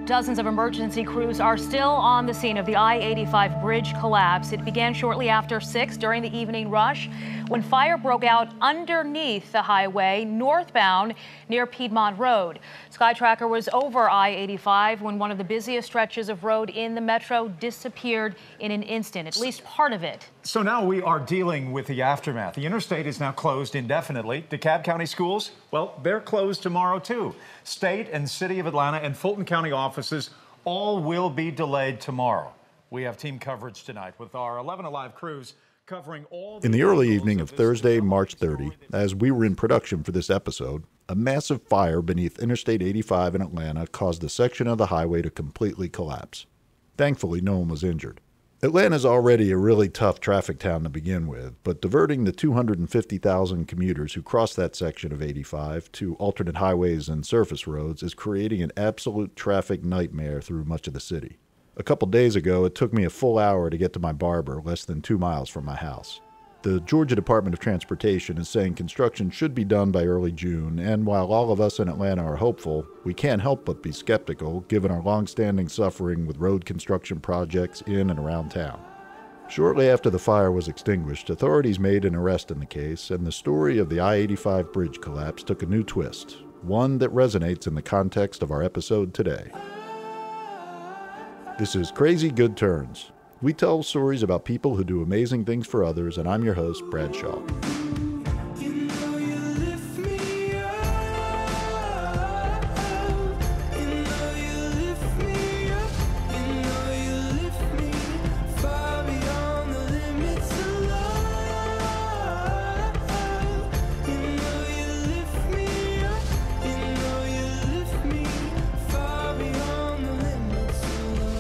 Dozens of emergency crews are still on the scene of the I-85 bridge collapse. It began shortly after 6 during the evening rush when fire broke out underneath the highway northbound near Piedmont Road. SkyTracker was over I-85 when one of the busiest stretches of road in the metro disappeared in an instant, at least part of it. So now we are dealing with the aftermath. The interstate is now closed indefinitely. DeKalb County schools, well, they're closed tomorrow too. State and City of Atlanta and Fulton County offices all will be delayed tomorrow. We have team coverage tonight with our 11 Alive crews covering all. In the early evening of Thursday, March 30, as we were in production for this episode, a massive fire beneath Interstate 85 in Atlanta caused a section of the highway to completely collapse. Thankfully, no one was injured. Atlanta's already a really tough traffic town to begin with, but diverting the 250,000 commuters who cross that section of 85 to alternate highways and surface roads is creating an absolute traffic nightmare through much of the city. A couple days ago, it took me a full hour to get to my barber less than 2 miles from my house. The Georgia Department of Transportation is saying construction should be done by early June, and while all of us in Atlanta are hopeful, we can't help but be skeptical given our long-standing suffering with road construction projects in and around town. Shortly after the fire was extinguished, authorities made an arrest in the case, and the story of the I-85 bridge collapse took a new twist, one that resonates in the context of our episode today. This is Crazy Good Turns. We tell stories about people who do amazing things for others, and I'm your host, Brad Shaw.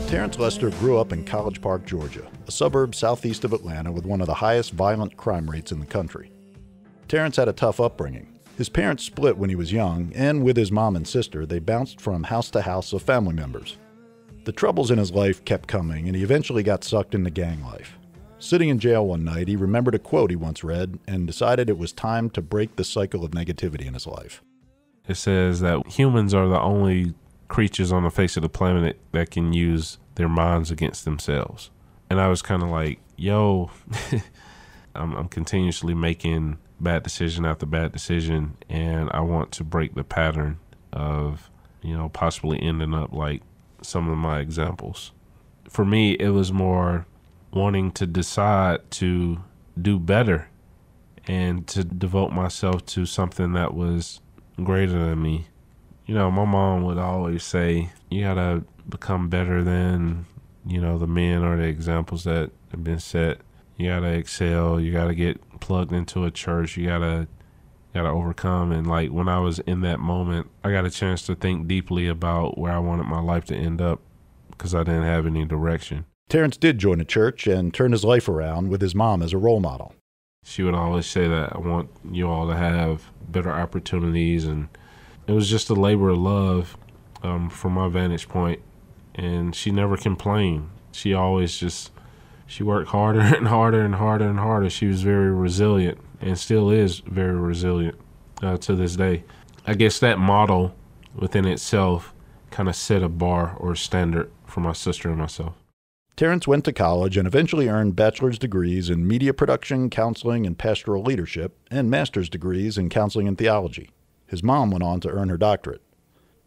Terrence Lester grew up in College Park, Georgia, a suburb southeast of Atlanta with one of the highest violent crime rates in the country. Terrence had a tough upbringing. His parents split when he was young, and with his mom and sister, they bounced from house to house of family members. The troubles in his life kept coming, and he eventually got sucked into gang life. Sitting in jail one night, he remembered a quote he once read and decided it was time to break the cycle of negativity in his life. It says that humans are the only creatures on the face of the planet that can use their minds against themselves. And I was kind of like, yo, I'm continuously making bad decision after bad decision, and I want to break the pattern of, possibly ending up like some of my examples. For me, it was more wanting to decide to do better and to devote myself to something that was greater than me. My mom would always say, you gotta become better than, the men or the examples that have been set. You gotta excel. You gotta get plugged into a church. You gotta overcome. And like when I was in that moment, I got a chance to think deeply about where I wanted my life to end up because I didn't have any direction. Terrence did join a church and turn his life around with his mom as a role model. She would always say that I want you all to have better opportunities, and it was just a labor of love from my vantage point, and she never complained. She always she worked harder and harder and harder and harder. She was very resilient and still is very resilient to this day. I guess that model within itself kind of set a bar or a standard for my sister and myself. Terrence went to college and eventually earned bachelor's degrees in media production, counseling, and pastoral leadership, and master's degrees in counseling and theology. His mom went on to earn her doctorate.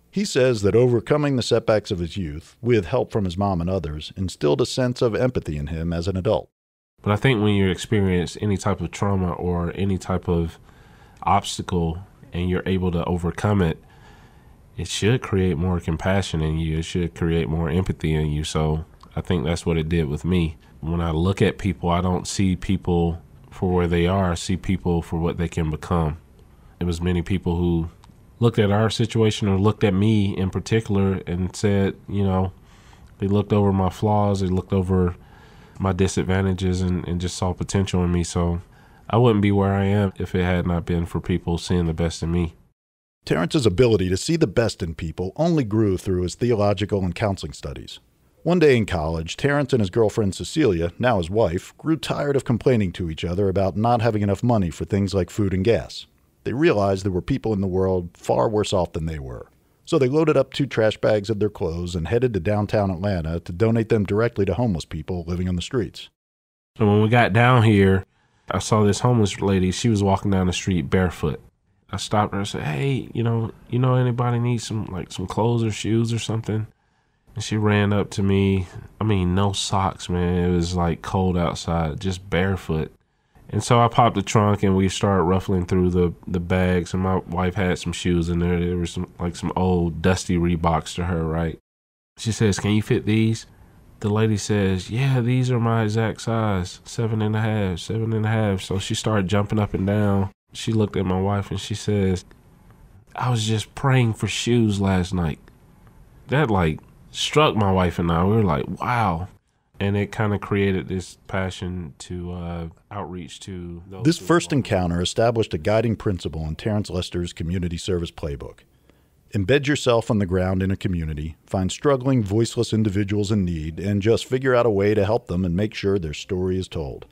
He says that overcoming the setbacks of his youth, with help from his mom and others, instilled a sense of empathy in him as an adult. But I think when you experience any type of trauma or any type of obstacle and you're able to overcome it, it should create more compassion in you. It should create more empathy in you. So I think that's what it did with me. When I look at people, I don't see people for where they are. I see people for what they can become. It was many people who looked at our situation or looked at me in particular and said, they looked over my flaws, they looked over my disadvantages and just saw potential in me. So I wouldn't be where I am if it had not been for people seeing the best in me. Terrence's ability to see the best in people only grew through his theological and counseling studies. One day in college, Terrence and his girlfriend Cecilia, now his wife, grew tired of complaining to each other about not having enough money for things like food and gas. They realized there were people in the world far worse off than they were. So they loaded up 2 trash bags of their clothes and headed to downtown Atlanta to donate them directly to homeless people living on the streets. So when we got down here, I saw this homeless lady. She was walking down the street barefoot. I stopped her and said, "Hey, you know anybody needs some clothes or shoes or something?" And she ran up to me. I mean, no socks, man. It was like cold outside, just barefoot. And so I popped the trunk and we started ruffling through the bags. And my wife had some shoes in there. There were some old dusty Reeboks to her, right? She says, "Can you fit these?" The lady says, "Yeah, these are my exact size, 7.5, 7.5. So she started jumping up and down. She looked at my wife and she says, "I was just praying for shoes last night." That struck my wife and I. We were like, wow. And it kind of created this passion to outreach to those. This first encounter established a guiding principle in Terrence Lester's community service playbook. Embed yourself on the ground in a community, find struggling, voiceless individuals in need, and just figure out a way to help them and make sure their story is told.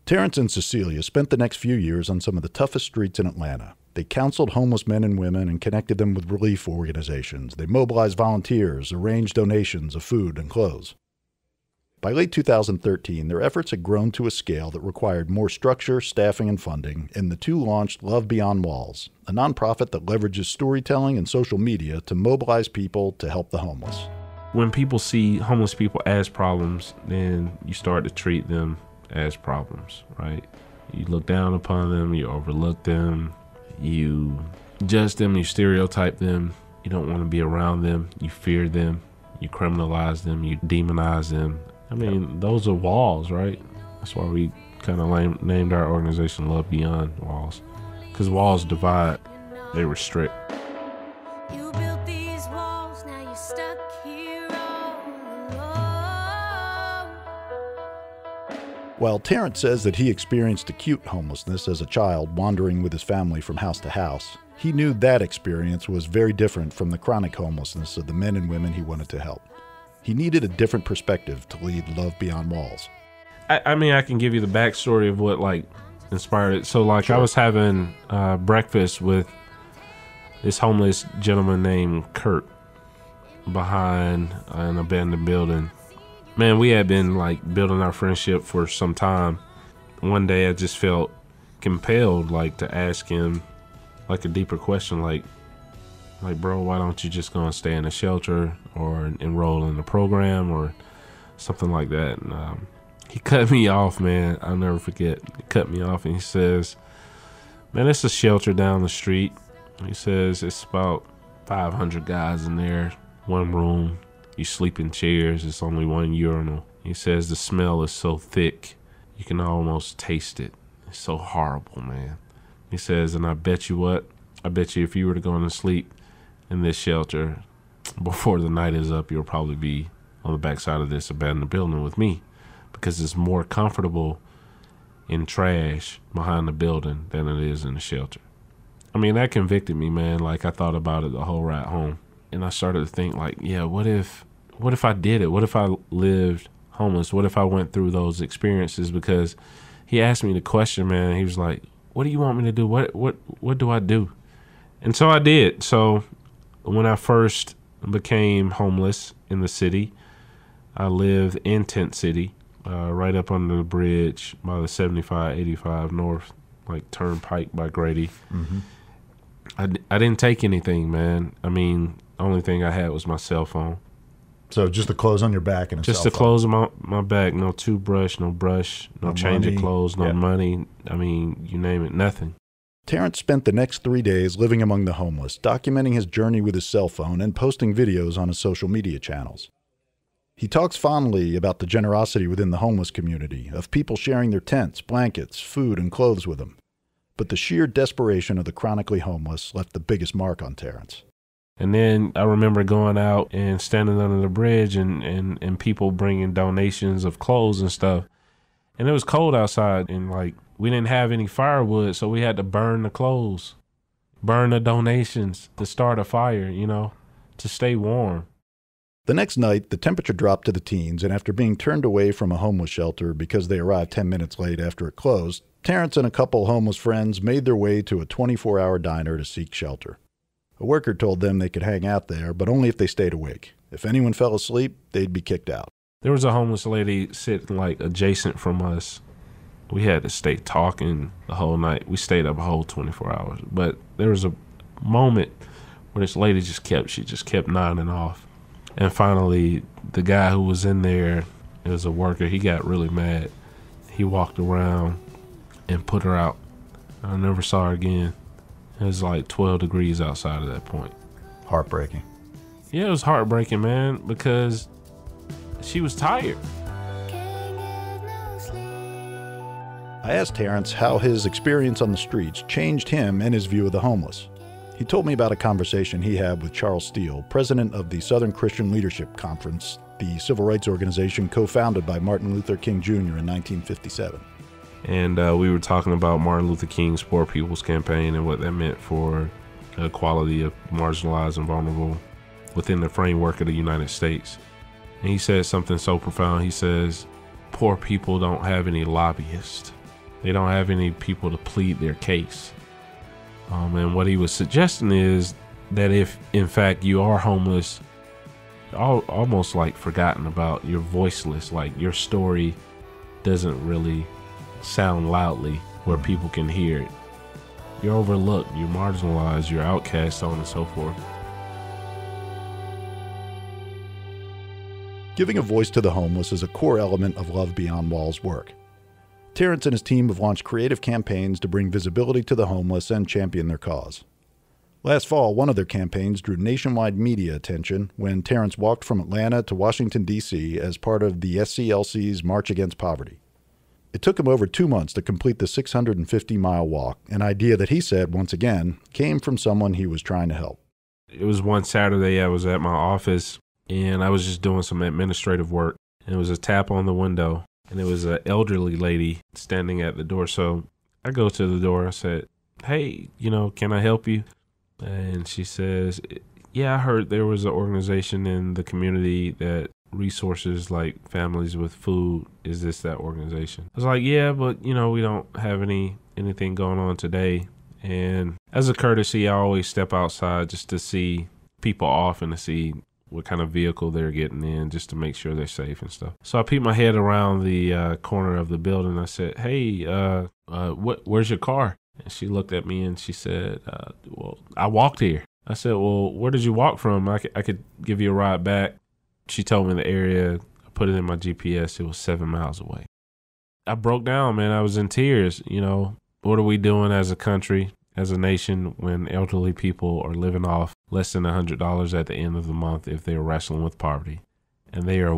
Terrence and Cecilia spent the next few years on some of the toughest streets in Atlanta. They counseled homeless men and women and connected them with relief organizations. They mobilized volunteers, arranged donations of food and clothes. By late 2013, their efforts had grown to a scale that required more structure, staffing, and funding, and the two launched Love Beyond Walls, a nonprofit that leverages storytelling and social media to mobilize people to help the homeless. When people see homeless people as problems, then you start to treat them as problems, right? You look down upon them, you overlook them, you judge them, you stereotype them, you don't want to be around them, you fear them, you criminalize them, you demonize them. I mean, those are walls, right? That's why we kind of named our organization Love Beyond Walls. Because walls divide, they restrict. You built these walls, now you're stuck here all alone. While Terrence says that he experienced acute homelessness as a child wandering with his family from house to house, he knew that experience was very different from the chronic homelessness of the men and women he wanted to help. He needed a different perspective to lead Love Beyond Walls. I mean, I can give you the backstory of what inspired it. So sure. I was having breakfast with this homeless gentleman named Kurt behind an abandoned building. Man, we had been building our friendship for some time. One day I just felt compelled to ask him a deeper question, bro, why don't you just go and stay in a shelter or enroll in a program or something like that? And he cut me off, man. I'll never forget. He cut me off and he says, "Man, it's a shelter down the street." He says it's about 500 guys in there, one room. You sleep in chairs. It's only one urinal. He says the smell is so thick, you can almost taste it. It's so horrible, man. He says, and I bet you if you were to go to sleep in this shelter before the night is up, you'll probably be on the backside of this abandoned building with me, because it's more comfortable in trash behind the building than it is in the shelter. I mean, that convicted me, man. I thought about it the whole ride home, and I started to think yeah, what if I did it? What if I lived homeless? What if I went through those experiences? Because he asked me the question, man. He was like, "What do you want me to do? What do I do?" And so I did. So when I first became homeless in the city, I lived in Tent City, right up under the bridge by the 75, 85 North, Turnpike by Grady. Mm-hmm. I didn't take anything, man. I mean, the only thing I had was my cell phone. So just the clothes on your back and a just cell phone. Just the clothes on my back. No toothbrush, no brush, no change money. Of clothes, no money. I mean, you name it, nothing. Terrence spent the next 3 days living among the homeless, documenting his journey with his cell phone and posting videos on his social media channels. He talks fondly about the generosity within the homeless community, of people sharing their tents, blankets, food, and clothes with him. But the sheer desperation of the chronically homeless left the biggest mark on Terrence. And then I remember going out and standing under the bridge and people bringing donations of clothes and stuff. And it was cold outside, and we didn't have any firewood, so we had to burn the clothes, burn the donations to start a fire, to stay warm. The next night, the temperature dropped to the teens, and after being turned away from a homeless shelter because they arrived 10 minutes late after it closed, Terrence and a couple homeless friends made their way to a 24-hour diner to seek shelter. A worker told them they could hang out there, but only if they stayed awake. If anyone fell asleep, they'd be kicked out. There was a homeless lady sitting like adjacent from us. We had to stay talking the whole night. We stayed up a whole 24 hours. But there was a moment where this lady just kept nodding off. And finally, the guy who was in there, it was a worker, he got really mad. He walked around and put her out. I never saw her again. It was like 12 degrees outside at that point. Heartbreaking. Yeah, it was heartbreaking, man, because she was tired. I asked Terrence how his experience on the streets changed him and his view of the homeless. He told me about a conversation he had with Charles Steele, president of the Southern Christian Leadership Conference, the civil rights organization co-founded by Martin Luther King Jr. in 1957. And we were talking about Martin Luther King's Poor People's Campaign and what that meant for the equality of marginalized and vulnerable within the framework of the United States. And he said something so profound. He says, poor people don't have any lobbyists. They don't have any people to plead their case. And what he was suggesting is that if, in fact, you are homeless, almost like forgotten about, you're voiceless, like your story doesn't really sound loudly where people can hear it. You're overlooked, you're marginalized, you're outcast, so on and so forth. Giving a voice to the homeless is a core element of Love Beyond Walls' work. Terrence and his team have launched creative campaigns to bring visibility to the homeless and champion their cause. Last fall, one of their campaigns drew nationwide media attention when Terrence walked from Atlanta to Washington, D.C. as part of the SCLC's March Against Poverty. It took him over 2 months to complete the 650-mile walk, an idea that he said, once again, came from someone he was trying to help. It was one Saturday I was at my office, and I was just doing some administrative work. And it was a tap on the window, and it was an elderly lady standing at the door. So I go to the door. I said, hey, can I help you? And she says, yeah, I heard there was an organization in the community that resources like families with food. Is this that organization? I was like, yeah, but we don't have anything going on today. And as a courtesy, I always step outside just to see people off and to see what kind of vehicle they're getting in, just to make sure they're safe and stuff. So I peeked my head around the corner of the building. I said, hey, where's your car? And she looked at me and she said, well, I walked here. I said, well, where did you walk from? I could give you a ride back. She told me the area. I put it in my GPS. It was 7 miles away. I broke down, man. I was in tears. What are we doing as a country, as a nation, when elderly people are living off less than $100 at the end of the month if they're wrestling with poverty, and they are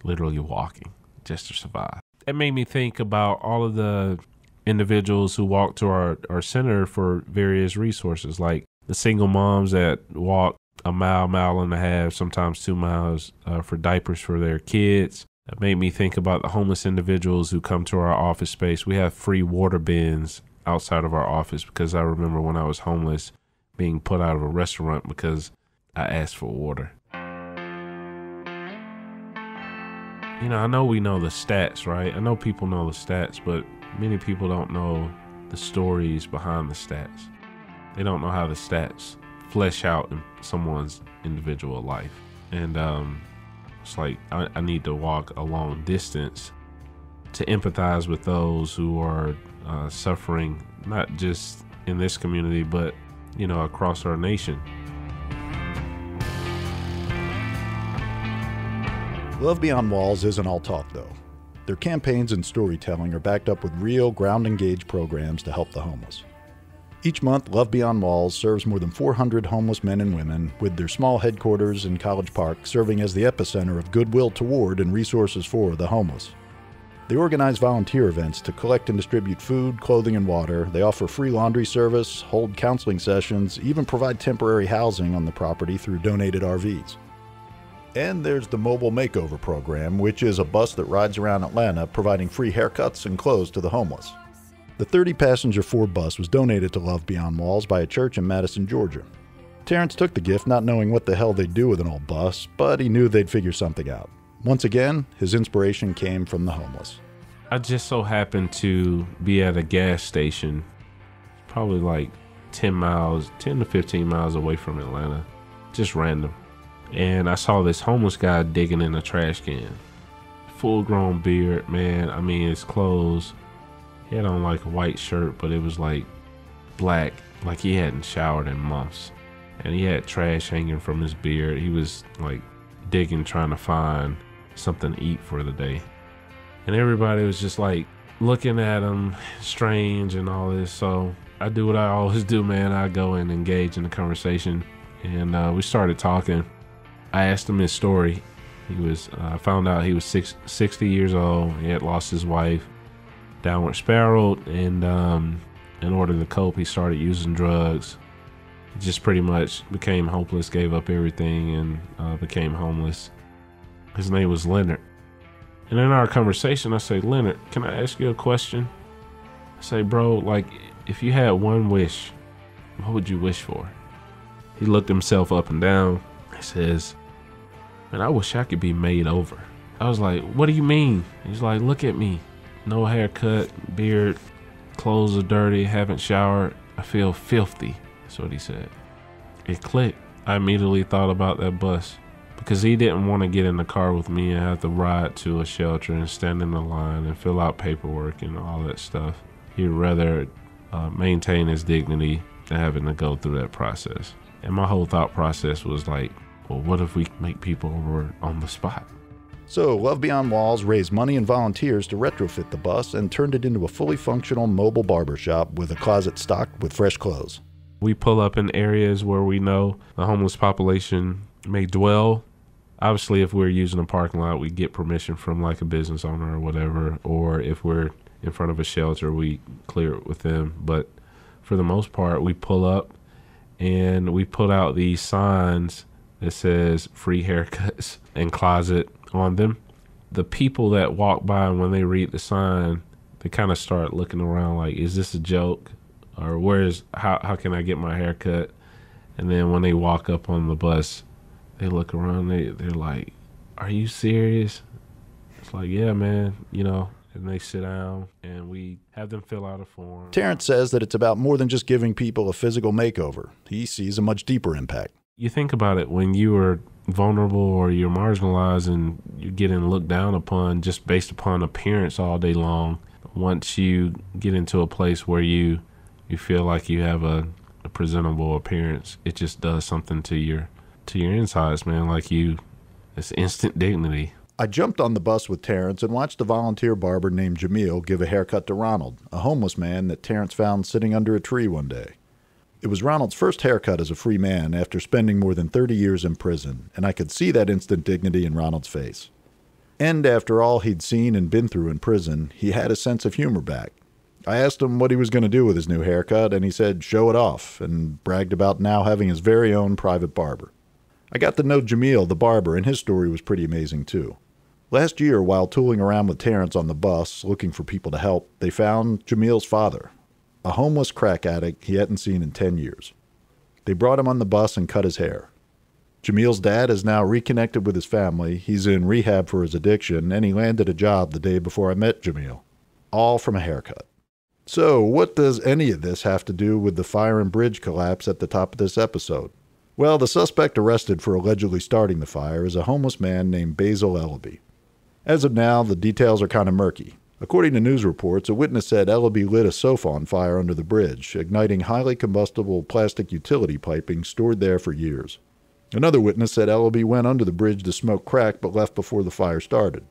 literally walking just to survive? It made me think about all of the individuals who walk to our center for various resources, like the single moms that walk a mile and a half, sometimes 2 miles for diapers for their kids. It made me think about the homeless individuals who come to our office space. We have free water bins outside of our office because I remember when I was homeless being put out of a restaurant because I asked for water. I know we know the stats, right? I know people know the stats, but many people don't know the stories behind the stats. They don't know how the stats flesh out in someone's individual life. And it's like I need to walk a long distance to empathize with those who are suffering, not just in this community, but across our nation. Love Beyond Walls isn't all talk, though. Their campaigns and storytelling are backed up with real, ground-engaged programs to help the homeless. Each month, Love Beyond Walls serves more than 400 homeless men and women, with their small headquarters in College Park serving as the epicenter of goodwill toward and resources for the homeless. They organize volunteer events to collect and distribute food, clothing, and water. They offer free laundry service, hold counseling sessions, even provide temporary housing on the property through donated RVs. And there's the Mobile Makeover Program, which is a bus that rides around Atlanta providing free haircuts and clothes to the homeless. The 30-passenger Ford bus was donated to Love Beyond Walls by a church in Madison, Georgia. Terrence took the gift not knowing what the hell they'd do with an old bus, but he knew they'd figure something out. Once again, his inspiration came from the homeless. I just so happened to be at a gas station, probably like 10 to 15 miles away from Atlanta. Just random. And I saw this homeless guy digging in a trash can. Full grown beard, man. I mean, his clothes. He had on like a white shirt, but it was like black, like he hadn't showered in months. And he had trash hanging from his beard. He was like digging, trying to find something to eat for the day. And everybody was just like looking at him strange and all this. So I do what I always do, man. I go and engage in the conversation. And we started talking. I asked him his story. I found out he was 60 years old. He had lost his wife, downward spiraled, and in order to cope, he started using drugs. He just pretty much became hopeless, gave up everything, and became homeless. His name was Leonard. And in our conversation, I say, Leonard, can I ask you a question? I say, bro, like, if you had one wish, what would you wish for? He looked himself up and down. He says, man, I wish I could be made over. I was like, what do you mean? He's like, look at me. No haircut, beard, clothes are dirty, haven't showered. I feel filthy. That's what he said. It clicked. I immediately thought about that bus because he didn't want to get in the car with me and have to ride to a shelter and stand in the line and fill out paperwork and all that stuff. He'd rather maintain his dignity than having to go through that process. And my whole thought process was like, well, what if we make people over on the spot? So Love Beyond Walls raised money and volunteers to retrofit the bus and turned it into a fully functional mobile barbershop with a closet stocked with fresh clothes. We pull up in areas where we know the homeless population may dwell. Obviously, if we're using a parking lot, we get permission from like a business owner or whatever. Or if we're in front of a shelter, we clear it with them. But for the most part, we pull up and we put out these signs that says free haircuts and closet on them. The people that walk by, when they read the sign, they kind of start looking around like, is this a joke? Or how can I get my hair cut? And then when they walk up on the bus, they look around, they're like, are you serious? It's like, yeah, man, and they sit down and we have them fill out a form. Terrence says that it's about more than just giving people a physical makeover. He sees a much deeper impact. You think about it, when you are vulnerable or you're marginalized and you're getting looked down upon just based upon appearance all day long, once you get into a place where you feel like you have a presentable appearance, it just does something to your insides, man. Like it's instant dignity. I jumped on the bus with Terrence and watched a volunteer barber named Jamil give a haircut to Ronald, a homeless man that Terrence found sitting under a tree one day. It was Ronald's first haircut as a free man after spending more than 30 years in prison, and I could see that instant dignity in Ronald's face. And after all he'd seen and been through in prison, he had a sense of humor back. I asked him what he was going to do with his new haircut, and he said show it off, and bragged about now having his very own private barber. I got to know Jamil, the barber, and his story was pretty amazing too. Last year, while tooling around with Terrence on the bus, looking for people to help, they found Jamil's father, a homeless crack addict he hadn't seen in 10 years. They brought him on the bus and cut his hair. Jamil's dad is now reconnected with his family, he's in rehab for his addiction, and he landed a job the day before I met Jamil. All from a haircut. So, what does any of this have to do with the fire and bridge collapse at the top of this episode? Well, the suspect arrested for allegedly starting the fire is a homeless man named Basil Ellaby. As of now, the details are kind of murky. According to news reports, a witness said Ellaby lit a sofa on fire under the bridge, igniting highly combustible plastic utility piping stored there for years. Another witness said Ellaby went under the bridge to smoke crack but left before the fire started.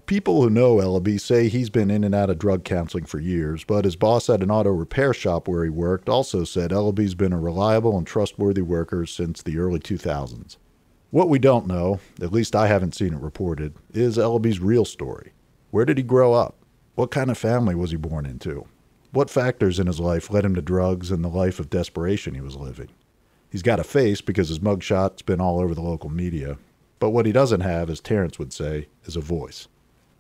People who know Ellaby say he's been in and out of drug counseling for years, but his boss at an auto repair shop where he worked also said Ellaby's been a reliable and trustworthy worker since the early 2000s. What we don't know, at least I haven't seen it reported, is Ellaby's real story. Where did he grow up? What kind of family was he born into? What factors in his life led him to drugs and the life of desperation he was living? He's got a face because his mugshot's been all over the local media, but what he doesn't have, as Terrence would say, is a voice.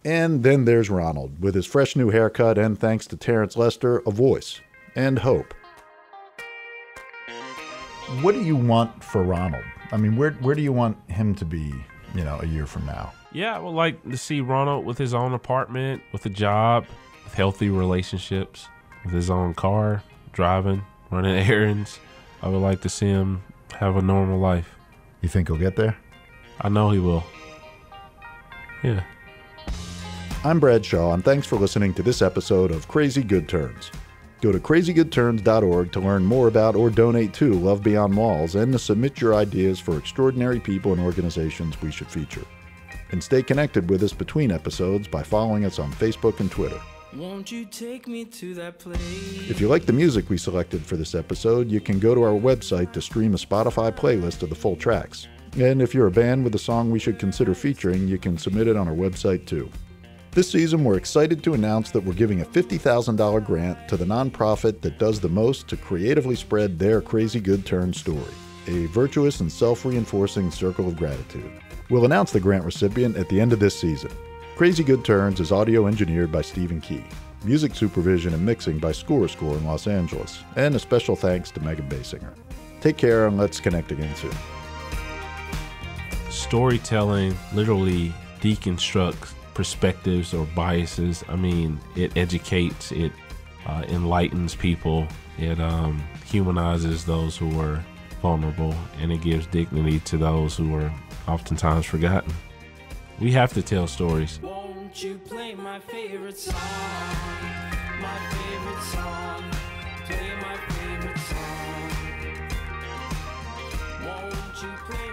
And then there's Ronald, with his fresh new haircut and, thanks to Terrence Lester, a voice and hope. What do you want for Ronald? I mean, where do you want him to be, a year from now? Yeah, I would like to see Ronald with his own apartment, with a job, with healthy relationships, with his own car, driving running errands. I would like to see him have a normal life. You think he'll get there? I know he will. Yeah. I'm Brad Shaw, and thanks for listening to this episode of Crazy Good Turns. Go to crazygoodturns.org to learn more about or donate to Love Beyond Walls and to submit your ideas for extraordinary people and organizations we should feature. And stay connected with us between episodes by following us on Facebook and Twitter. Won't you take me to that place? If you like the music we selected for this episode, you can go to our website to stream a Spotify playlist of the full tracks. And if you're a band with a song we should consider featuring, you can submit it on our website too. This season, we're excited to announce that we're giving a $50,000 grant to the nonprofit that does the most to creatively spread their crazy good turn story, a virtuous and self-reinforcing circle of gratitude. We'll announce the grant recipient at the end of this season. Crazy Good Turns is audio engineered by Stephen Key, music supervision and mixing by Score in Los Angeles, and a special thanks to Megan Basinger. Take care and let's connect again soon. Storytelling literally deconstructs perspectives or biases. I mean, it educates, it enlightens people, it humanizes those who are vulnerable, and it gives dignity to those who are oftentimes forgotten. We have to tell stories. Won't you play my favorite song? My favorite song. Play my favorite song. Won't you play